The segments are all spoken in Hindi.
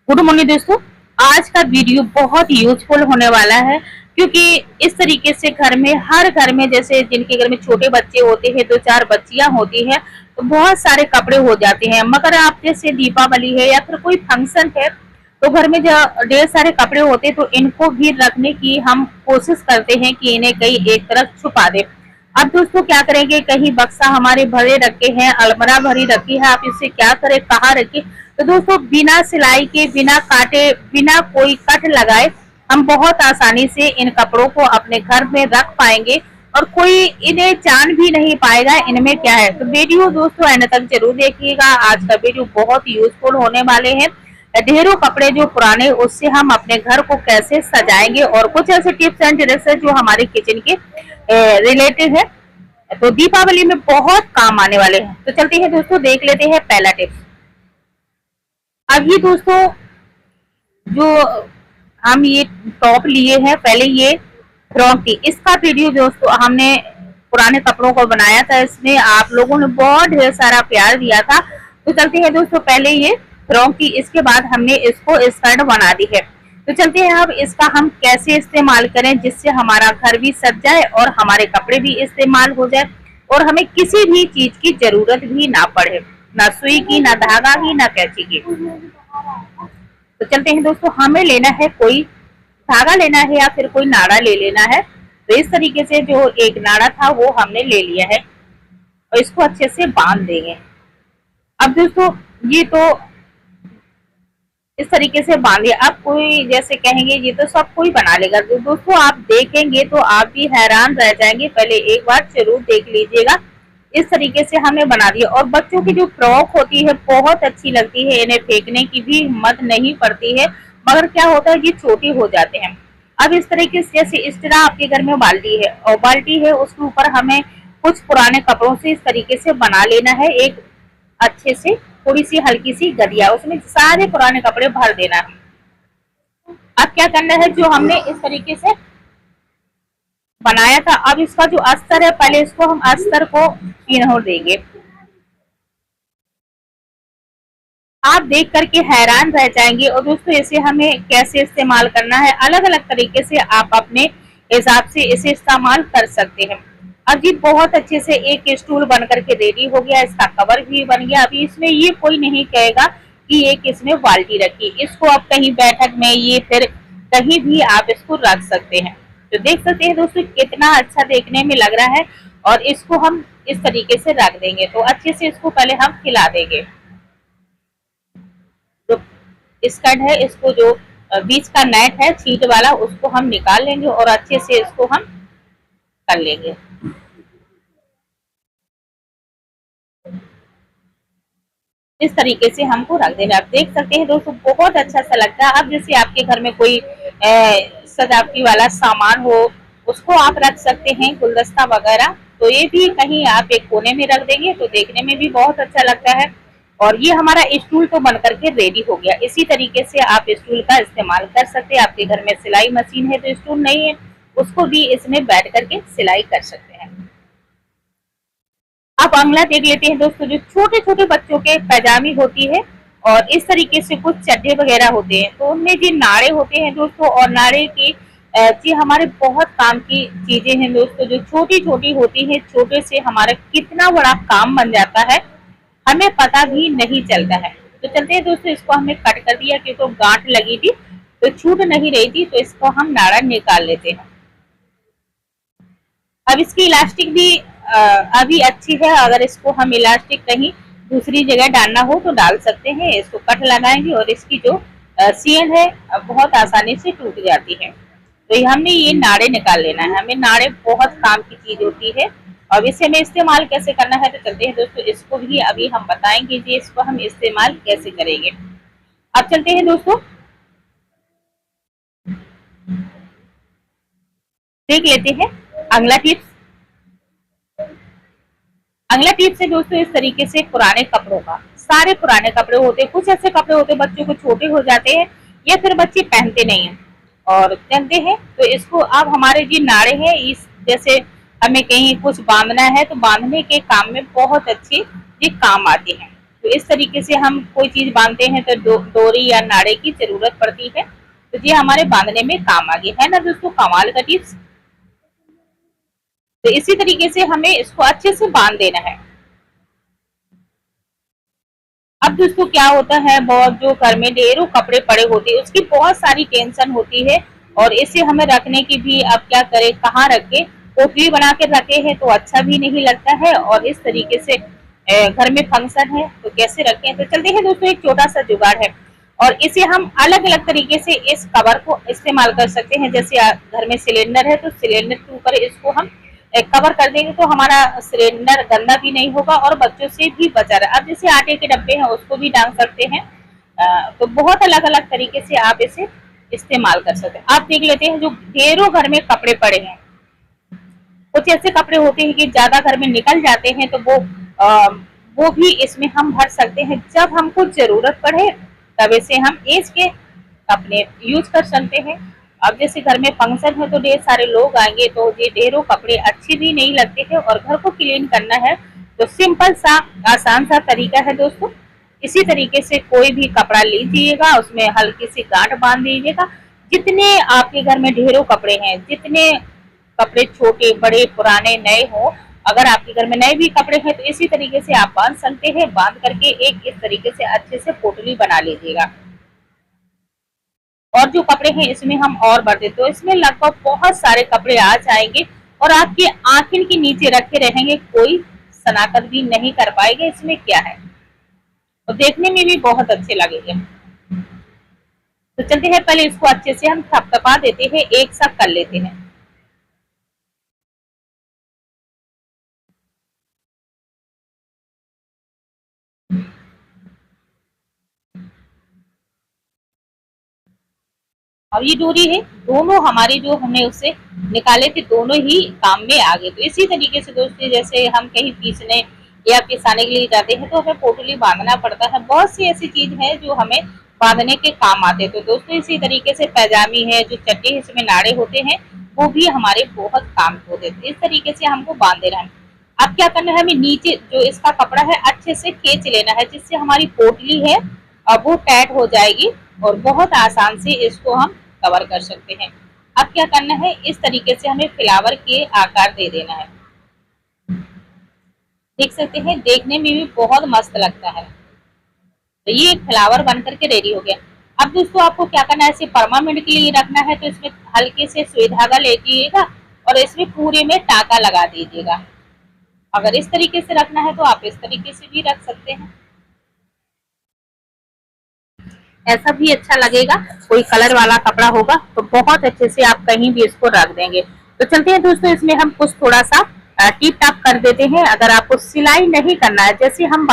गुड मॉर्निंग दोस्तों। आज का वीडियो बहुत यूजफुल होने वाला है क्योंकि इस तरीके से हर घर में जैसे जिनके घर में छोटे बच्चे होते हैं, दो चार बच्चियां होती हैं, तो बहुत सारे कपड़े हो जाते हैं। मगर आप जैसे दीपावली है या फिर कोई फंक्शन है तो घर में जो ढेर सारे कपड़े होते हैं तो इनको भी रखने की हम कोशिश करते हैं कि इन्हें कहीं एक तरफ छुपा दे। अब दोस्तों क्या करेंगे, कहीं बक्सा हमारे भरे रखे हैं, अलमरा भरी रखी है, आप इसे क्या करें, कहाँ रखें। तो दोस्तों बिना सिलाई के, बिना काटे, बिना कोई कट लगाए हम बहुत आसानी से इन कपड़ों को अपने घर में रख पाएंगे और कोई इन्हें जान भी नहीं पाएगा इनमें क्या है। तो वीडियो दोस्तों एंड तक जरूर देखिएगा। आज का वीडियो बहुत यूजफुल होने वाले हैं। ढेरों कपड़े जो पुराने, उससे हम अपने घर को कैसे सजाएंगे और कुछ ऐसे टिप्स एंड ट्रिक्स है जो हमारे किचन के रिलेटेड है, तो दीपावली में बहुत काम आने वाले हैं। तो चलते हैं दोस्तों, देख लेते हैं पहला टिप्स। अब ये दोस्तों जो हम ये टॉप लिए हैं, पहले ये फ्रॉक थी, इसका वीडियो दोस्तों हमने पुराने कपड़ों को बनाया था, इसमें आप लोगों ने बहुत ढेर सारा प्यार दिया था। तो चलते हैं दोस्तों, पहले ये फ्रॉक थी, इसके बाद हमने इसको स्कर्ट बना दी है। तो चलते हैं अब इसका हम कैसे इस्तेमाल करें जिससे हमारा घर भी सज जाए और हमारे कपड़े भी इस्तेमाल हो जाए और हमें किसी भी चीज की जरूरत भी ना पड़े, ना सुई की, ना धागा की, ना कैंची की। तो चलते हैं दोस्तों, हमें लेना है कोई धागा लेना है या फिर कोई नाड़ा ले लेना है। तो इस तरीके से जो एक नाड़ा था वो हमने ले लिया है और इसको अच्छे से बांध देंगे। अब दोस्तों ये तो इस तरीके से बांधिए। अब कोई जैसे कहेंगे ये तो सब कोई बना लेगा, तो दोस्तों आप देखेंगे तो आप भी हैरान रह जाएंगे। पहले एक बार जरूर देख लीजिएगा। इस तरीके से हमने बना दिया और बच्चों की जो फ्रॉक होती है बहुत अच्छी लगती है, इन्हें फेंकने की भी हिम्मत नहीं पड़ती है, मगर क्या होता है ये छोटी हो जाते हैं। अब इस तरीके से जैसे इस तरह आपके घर में बाल्टी है और बाल्टी है उसके ऊपर हमें कुछ पुराने कपड़ों से इस तरीके से बना लेना है, एक अच्छे से थोड़ी सी हल्की सी गदिया, उसमें सारे पुराने कपड़े भर देना है। अब क्या करना है, जो हमने इस तरीके से बनाया था, अब इसका जो अस्तर है पहले इसको हम अस्तर को पिन्हो देंगे। आप देख करके हैरान रह जाएंगे। और दोस्तों इसे हमें कैसे इस्तेमाल करना है, अलग अलग तरीके से आप अपने हिसाब से इसे इस्तेमाल कर सकते हैं। अब जी बहुत अच्छे से एक स्टूल बन करके रेडी हो गया, इसका कवर भी बन गया। अभी इसमें ये कोई नहीं कहेगा कि एक इसमें बाल्टी रखी, इसको आप कहीं बैठक में ये फिर कहीं भी आप इसको रख सकते हैं। तो देख सकते हैं दोस्तों कितना अच्छा देखने में लग रहा है और इसको हम इस तरीके से रख देंगे। तो अच्छे से इसको पहले हम खिला देंगे। जो स्कर्ट है इसको जो बीच का नेट है छीट वाला उसको हम निकाल लेंगे और अच्छे से इसको हम कर लेंगे। इस तरीके से हमको रख देना। आप देख सकते हैं दोस्तों बहुत अच्छा सा लगता है। अब जैसे आपके घर में कोई सजावटी वाला सामान हो उसको आप रख सकते हैं, गुलदस्ता वगैरह, तो ये भी कहीं आप एक कोने में रख देंगे तो देखने में भी बहुत अच्छा लगता है। और ये हमारा स्टूल तो बन करके रेडी हो गया। इसी तरीके से आप स्टूल का इस्तेमाल कर सकते हैं। आपके घर में सिलाई मशीन है तो स्टूल नहीं है उसको भी इसमें बैठ करके सिलाई कर सकते हैं। अब अगला देख लेते हैं दोस्तों, जो छोटे छोटे बच्चों के पैजामी होती है और इस तरीके से कुछ चड्डे वगैरह होते हैं तो उनमें जो नाड़े होते हैं दोस्तों, और नाड़े की जी हमारे बहुत काम की चीजें हैं दोस्तों, जो छोटी छोटी होती है, छोटे से हमारा कितना बड़ा काम बन जाता है हमें पता भी नहीं चलता है। तो चलते हैं दोस्तों, इसको हमने कट कर दिया क्योंकि गांठ लगी थी तो छूट नहीं रही थी, तो इसको हम नाड़ा निकाल लेते हैं। अब इसकी इलास्टिक भी अभी अच्छी है, अगर इसको हम इलास्टिक कहीं दूसरी जगह डालना हो तो डाल सकते हैं। इसको कट लगाएंगे और इसकी जो सियन है बहुत आसानी से टूट जाती है। तो हमने ये नाड़े निकाल लेना है। हमें नाड़े बहुत काम की चीज होती है और इसे हमें इस्तेमाल कैसे करना है तो चलते हैं दोस्तों, इसको भी अभी हम बताएंगे जी इसको हम इस्तेमाल कैसे करेंगे। अब चलते हैं दोस्तों, देख लेते हैं अगला टिप्स। अगला टिप्स है दोस्तों इस तरीके से पुराने कपड़ों का, सारे पुराने कपड़े होते हैं, कुछ ऐसे कपड़े होते हैं बच्चों को छोटे हो जाते हैं या फिर बच्चे पहनते नहीं हैं और चलते हैं, तो इसको अब हमारे जी नाड़े हैं, इस जैसे हमें कहीं कुछ बांधना है तो बांधने के काम में बहुत अच्छी ये काम आती है। तो तो इस तरीके से हम कोई चीज बांधते हैं तो डोरी या नाड़े की जरूरत पड़ती है, तो ये हमारे बांधने में काम आ गई है ना दोस्तों, कमाल का टिप्स। तो इसी तरीके से हमें इसको अच्छे से बांध देना है। अब दोस्तों क्या होता है, बहुत जो घर में ढेरों कपड़े पड़े होते हैं उसकी बहुत सारी टेंशन होती है, और इसे हमें रखने की भी, अब क्या करें कहाँ रखे, पोटली बना के रखे हैं तो अच्छा भी नहीं लगता है, और इस तरीके से घर में फंक्शन है तो कैसे रखें। तो चलते हैं दोस्तों, एक छोटा सा जुगाड़ है, और इसे हम अलग अलग तरीके से इस कवर को इस्तेमाल कर सकते हैं। जैसे घर में सिलेंडर है तो सिलेंडर के ऊपर इसको हम कवर कर देंगे तो हमारा सिलेंडर गंदा भी नहीं होगा और बच्चों से भी बचा रहा। अब जैसे आटे के डब्बे हैं उसको भी डाल सकते हैं। तो बहुत अलग अलग तरीके से आप इसे इस्तेमाल कर सकते हैं। आप देख लेते हैं, जो ढेरों घर में कपड़े पड़े हैं, कुछ ऐसे कपड़े होते हैं कि ज्यादा घर में निकल जाते हैं, तो वो भी इसमें हम भर सकते हैं। जब हमको जरूरत पड़े तब इसे हम एज के अपने यूज कर सकते हैं। अब जैसे घर में फंक्शन है तो ढेर सारे लोग आएंगे तो ये ढेरों कपड़े अच्छे भी नहीं लगते हैं, और घर को क्लीन करना है तो सिंपल सा आसान सा तरीका है दोस्तों। इसी तरीके से कोई भी कपड़ा लीजिएगा, उसमें हल्की सी गांठ बांध दीजिएगा। जितने आपके घर में ढेरों कपड़े हैं, जितने कपड़े छोटे बड़े पुराने नए हो, अगर आपके घर में नए भी कपड़े हैं तो इसी तरीके से आप बांध सकते हैं। बांध करके एक इस तरीके से अच्छे से पोटली बना लीजिएगा। और जो कपड़े हैं इसमें हम और भर देते, तो इसमें लगभग बहुत सारे कपड़े आ जाएंगे और आपके आंखिन के नीचे रखे रहेंगे, कोई शनाख्त भी नहीं कर पाएगा इसमें क्या है, तो देखने में भी बहुत अच्छे लगेंगे। तो चलते हैं, पहले इसको अच्छे से हम थपथपा देते हैं, एक साथ कर लेते हैं। अब ये डोरी है, दोनों हमारे जो हमने उससे निकाले थे दोनों ही काम में आ गए। तो इसी तरीके से दोस्तों, जैसे हम कहीं पीसने या पिसाने के लिए जाते हैं तो हमें पोटली बांधना पड़ता है। बहुत सी ऐसी चीज है जो हमें बांधने के काम आते हैं। तो दोस्तों इसी तरीके से पैजामी है, जो चट्टे इसमें नाड़े होते हैं वो भी हमारे बहुत काम होते थे। इस तरीके से हमको बांध देना है। अब क्या करना है, हमें नीचे जो इसका कपड़ा है अच्छे से खींच लेना है, जिससे हमारी पोटली है अब वो टाइट हो जाएगी और बहुत आसान से इसको हम कवर कर सकते हैं। अब क्या करना है, इस तरीके से हमें फ्लावर के आकार दे देना है। देख सकते हैं, देखने में भी बहुत मस्त लगता है। तो ये एक फ्लावर बन करके रेडी हो गया। अब दोस्तों आपको क्या करना है, इसे परमानेंट के लिए रखना है तो इसमें हल्के से सुई धागा ले लीजिएगा और इसमें पूरे में टाका लगा दीजिएगा। अगर इस तरीके से रखना है तो आप इस तरीके से भी रख सकते हैं, ऐसा भी अच्छा लगेगा। कोई कलर वाला कपड़ा होगा तो बहुत अच्छे से आप कहीं भी इसको रख देंगे। तो चलते हैं दोस्तों, इसमें हम कुछ थोड़ा सा टिप टाप कर देते हैं। अगर आपको सिलाई नहीं करना है, जैसे हम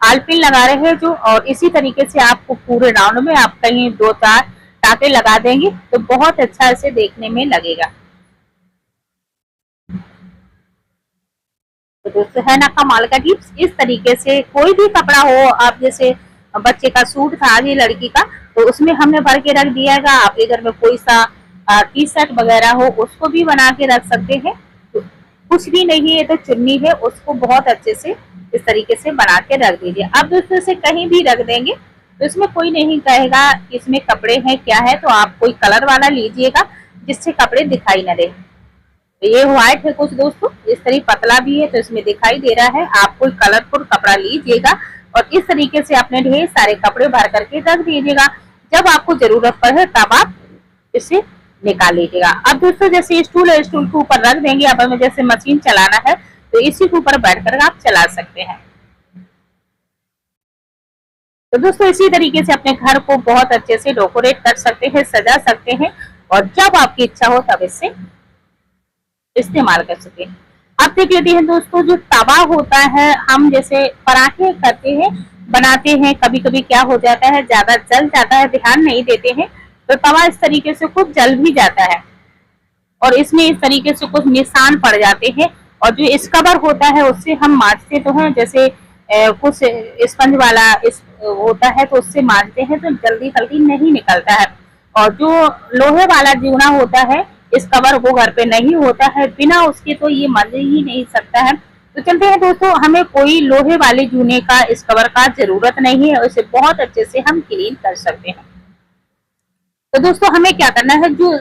आलपिन लगा रहे हैं जो, और इसी तरीके से आपको पूरे राउंड में आप कहीं 2-4 टाके लगा देंगे तो बहुत अच्छा इसे देखने में लगेगा। तो दोस्तों है ना कमाल का टिप्स। इस तरीके से कोई भी कपड़ा हो, आप जैसे बच्चे का सूट था आगे लड़की का, तो उसमें हमने भर के रख दिया है। आपके घर में कोई सा टी शर्ट वगैरह हो उसको भी बना के रख सकते हैं। तो कुछ भी नहीं है तो चुन्नी है, उसको बहुत अच्छे से इस तरीके से बना के रख दीजिए। अब दोस्तों से कहीं भी रख देंगे तो इसमें कोई नहीं कहेगा इसमें कपड़े हैं क्या है। तो आप कोई कलर वाला लीजिएगा जिससे कपड़े दिखाई न दे। तो ये व्हाइट है कुछ दोस्तों, इस तरह पतला भी है तो इसमें दिखाई दे रहा है। आप कोई कलरफुल कपड़ा लीजिएगा और इस तरीके से अपने ढेर सारे कपड़े भर करके रख दीजिएगा। जब आपको जरूरत पड़े तब आप इसे निकाल लीजिएगा। अब दोस्तों जैसे स्टूल है, स्टूल के ऊपर रख देंगे। अब हमें जैसे मशीन चलाना है तो इसी के ऊपर बैठकर आप चला सकते हैं। तो दोस्तों इसी तरीके से अपने घर को बहुत अच्छे से डेकोरेट कर सकते हैं, सजा सकते हैं, और जब आपकी इच्छा हो तब इससे इस्तेमाल कर सकते हैं। अब देख लेते हैं दोस्तों, जो तवा होता है, हम जैसे पराठे करते हैं बनाते हैं, कभी कभी क्या हो जाता है ज्यादा जल जाता है, ध्यान नहीं देते हैं तो तवा इस तरीके से कुछ जल भी जाता है और इसमें इस तरीके से कुछ निशान पड़ जाते हैं। और जो इस कवर होता है उससे हम मांजते तो हैं, जैसे कुछ स्पंज वाला होता है तो उससे मांजते हैं तो जल्दी जल्दी नहीं निकलता है। और जो लोहे वाला जूना होता है, इस कवर वो घर पे नहीं होता है, बिना उसके तो ये मंज ही नहीं सकता है। तो चलते हैं दोस्तों, हमें कोई लोहे वाले जूने का इस कवर का जरूरत नहीं है, उसे बहुत अच्छे से हम क्लीन कर सकते हैं। तो दोस्तों हमें क्या करना है, जो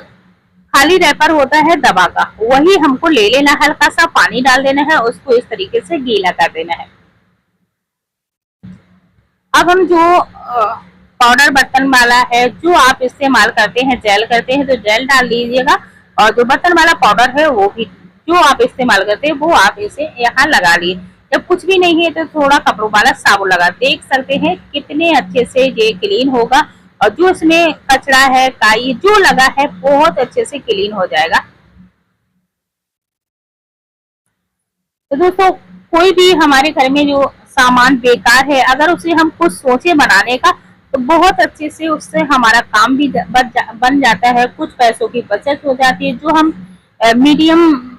खाली रैपर होता है दवा का, वही हमको ले लेना, हल्का सा पानी डाल देना है, उसको इस तरीके से गीला कर देना है। अब हम जो पाउडर बर्तन वाला है जो आप इस्तेमाल करते हैं, जेल करते हैं, तो जेल डाल लीजिएगा, और जो बर्तन वाला पाउडर है वो भी जो आप इस्तेमाल करते हैं वो आप इसे यहाँ लगा लिए। जब कुछ भी नहीं है तो थोड़ा कपड़ों वाला साबुन लगा, देख सकते हैं कितने अच्छे से ये क्लीन होगा, और जो इसमें कचरा है, काई जो लगा है, बहुत अच्छे से क्लीन हो जाएगा। तो दोस्तों कोई भी हमारे घर में जो सामान बेकार है, अगर उसे हम कुछ सोचे बनाने का, तो बहुत अच्छे से उससे हमारा काम भी बन जाता है, कुछ पैसों की बचत हो जाती है। जो हम मीडियम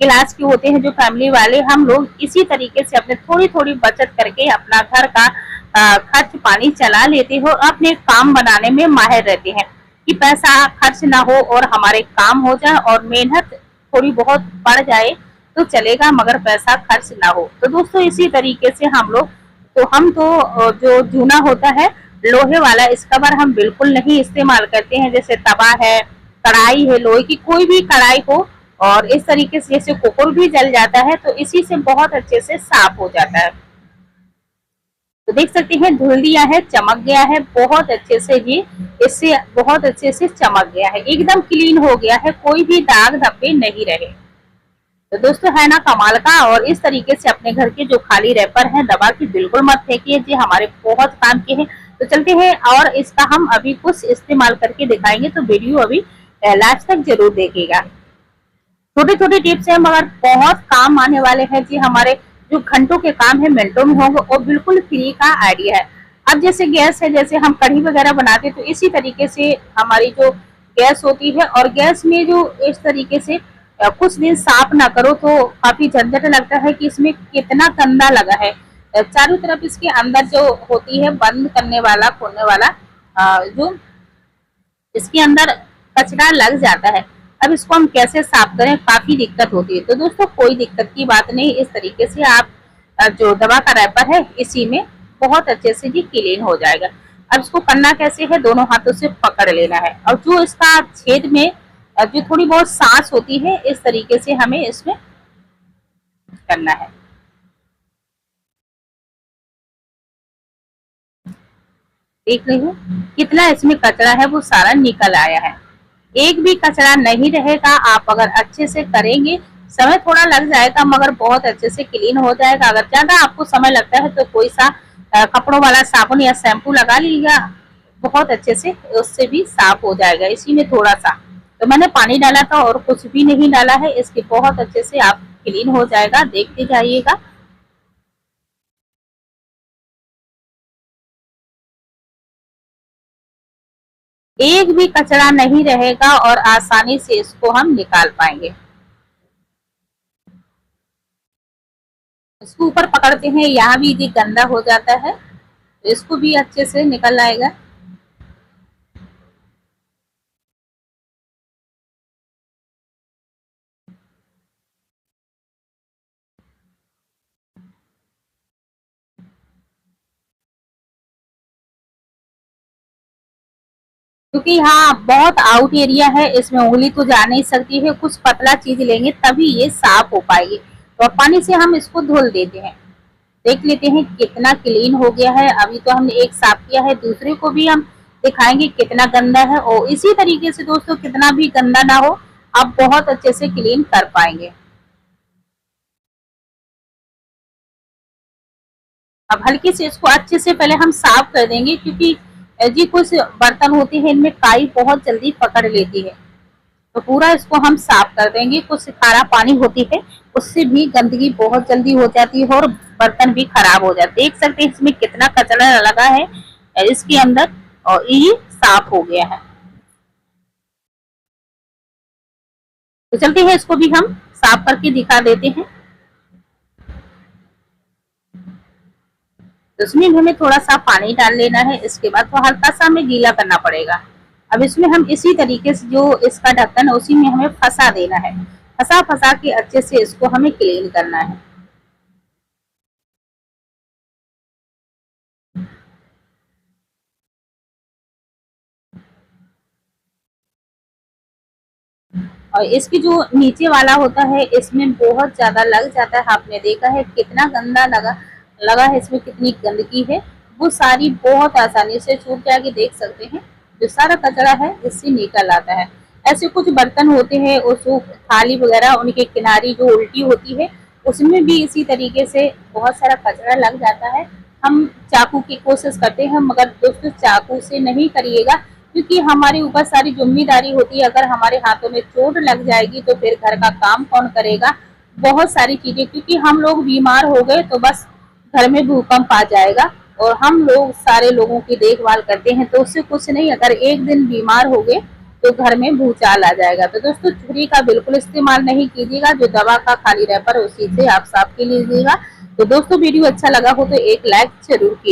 क्लास के होते हैं, जो फैमिली वाले, हम लोग इसी तरीके से अपने थोड़ी थोड़ी बचत करके अपना घर का खर्च पानी चला लेते हो, अपने काम बनाने में माहिर रहते हैं कि पैसा खर्च ना हो और हमारे काम हो जाए, और मेहनत थोड़ी बहुत बढ़ जाए तो चलेगा, मगर पैसा खर्च ना हो। तो दोस्तों इसी तरीके से हम तो जो जूना होता है लोहे वाला, इसका बार हम बिल्कुल नहीं इस्तेमाल करते हैं। जैसे तवा है, कढ़ाई है, लोहे की कोई भी कढ़ाई हो, और इस तरीके से जैसे कुकर भी जल जाता है तो इसी से बहुत अच्छे से साफ हो जाता है। तो देख सकते हैं धुल दिया है, चमक गया है बहुत अच्छे से, ये इससे बहुत अच्छे से चमक गया है, एकदम क्लीन हो गया है, कोई भी दाग धब्बे नहीं रहे। तो दोस्तों है ना कमाल का। और इस तरीके से अपने घर के जो खाली रैपर हैं दवा की बिल्कुल मत फेंकिए, जी हमारे बहुत काम के हैं। तो चलते हैं और इसका हम अभी कुछ इस्तेमाल करके दिखाएंगे, तो वीडियो अभी लास्ट तक जरूर देखिएगा। छोटे छोटे टिप्स हैं मगर बहुत काम आने वाले हैं जी, हमारे जो घंटों के काम है मिनटों में होंगे, और बिल्कुल फ्री का आइडिया है। अब जैसे गैस है, जैसे हम कढ़ी वगैरह बनाते हैं, तो इसी तरीके से हमारी जो गैस होती है, और गैस में जो इस तरीके से कुछ दिन साफ ना करो तो काफी झंझट लगता है कि इसमें कितना गंदा लगा है। चारों तरफ इसके अंदर जो होती है बंद करने वाला खोलने वाला, जो इसके अंदर कचरा लग जाता है। अब इसको हम कैसे साफ करें, काफी दिक्कत होती है। तो दोस्तों कोई दिक्कत की बात नहीं, इस तरीके से आप जो दवा का रैपर है इसी में बहुत अच्छे से जी क्लीन हो जाएगा। अब इसको करना कैसे है, दोनों हाथों से पकड़ लेना है, और जो इसका छेद में जो थोड़ी बहुत सांस होती है, इस तरीके से हमें इसमें करना है। देख रही हूँ कितना इसमें कचरा है वो सारा निकल आया है, एक भी कचरा नहीं रहेगा। आप अगर अच्छे से करेंगे, समय थोड़ा लग जाएगा मगर बहुत अच्छे से क्लीन हो जाएगा। अगर ज्यादा आपको समय लगता है तो कोई सा कपड़ों वाला साबुन या शैम्पू लगा लीजिएगा, बहुत अच्छे से उससे भी साफ हो जाएगा। इसी में थोड़ा सा तो मैंने पानी डाला था और कुछ भी नहीं डाला है, इसके बहुत अच्छे से आप क्लीन हो जाएगा, देखते जाइएगा। एक भी कचरा नहीं रहेगा और आसानी से इसको हम निकाल पाएंगे। इसको ऊपर पकड़ते हैं, यहाँ भी ये गंदा हो जाता है, तो इसको भी अच्छे से निकल आएगा। क्योंकि यहाँ बहुत आउट एरिया है, इसमें उंगली तो जा नहीं सकती है, कुछ पतला चीज लेंगे तभी ये साफ हो पाएगी। तो पानी से हम इसको धुल देते हैं, देख लेते हैं कितना क्लीन हो गया है। अभी तो हमने एक साफ किया है, दूसरे को भी हम दिखाएंगे कितना गंदा है, और इसी तरीके से दोस्तों कितना भी गंदा ना हो आप बहुत अच्छे से क्लीन कर पाएंगे। अब हल्की से इसको अच्छे से पहले हम साफ कर देंगे, क्योंकि जी कुछ बर्तन होते हैं इनमें काई बहुत जल्दी पकड़ लेती है, तो पूरा इसको हम साफ कर देंगे। कुछ खारा पानी होती है उससे भी गंदगी बहुत जल्दी हो जाती है और बर्तन भी खराब हो जाते हैं। देख सकते हैं इसमें कितना कचरा लगा है इसके अंदर, और ये साफ हो गया है। तो चलते हैं इसको भी हम साफ करके दिखा देते हैं। तो इसमें हमें थोड़ा सा पानी डाल लेना है, इसके बाद तो हल्का सा हमें गीला करना पड़ेगा। अब इसमें हम इसी तरीके से जो इसका ढक्कन है उसी में हमें फंसा देना है, फंसा फंसा के अच्छे से इसको हमें क्लीन करना है। और इसकी जो नीचे वाला होता है इसमें बहुत ज्यादा लग जाता है। आपने देखा है कितना गंदा लगा लगा है, इसमें कितनी गंदगी है, वो सारी बहुत आसानी से छूट जाएगी। देख सकते हैं जो सारा कचरा है इससे निकल आता है। ऐसे कुछ बर्तन होते हैं और जो थाली वगैरह उनके किनारी जो उल्टी होती है उसमें भी इसी तरीके से बहुत सारा कचरा लग जाता है। हम चाकू की कोशिश करते हैं मगर दोस्तों चाकू से नहीं करिएगा, क्योंकि हमारे ऊपर सारी जिम्मेदारी होती है। अगर हमारे हाथों में चोट लग जाएगी तो फिर घर का काम कौन करेगा, बहुत सारी चीजें, क्योंकि हम लोग बीमार हो गए तो बस घर में भूकंप आ जाएगा और हम लोग सारे लोगों की देखभाल करते हैं तो उससे कुछ नहीं। अगर एक दिन बीमार हो गए तो घर में भूचाल आ जाएगा। तो दोस्तों छुरी का बिल्कुल इस्तेमाल नहीं कीजिएगा, जो दवा का खाली रैपर उसी से आप साफ के लीजिएगा। तो दोस्तों वीडियो अच्छा लगा हो तो एक लाइक जरूर कीजिए।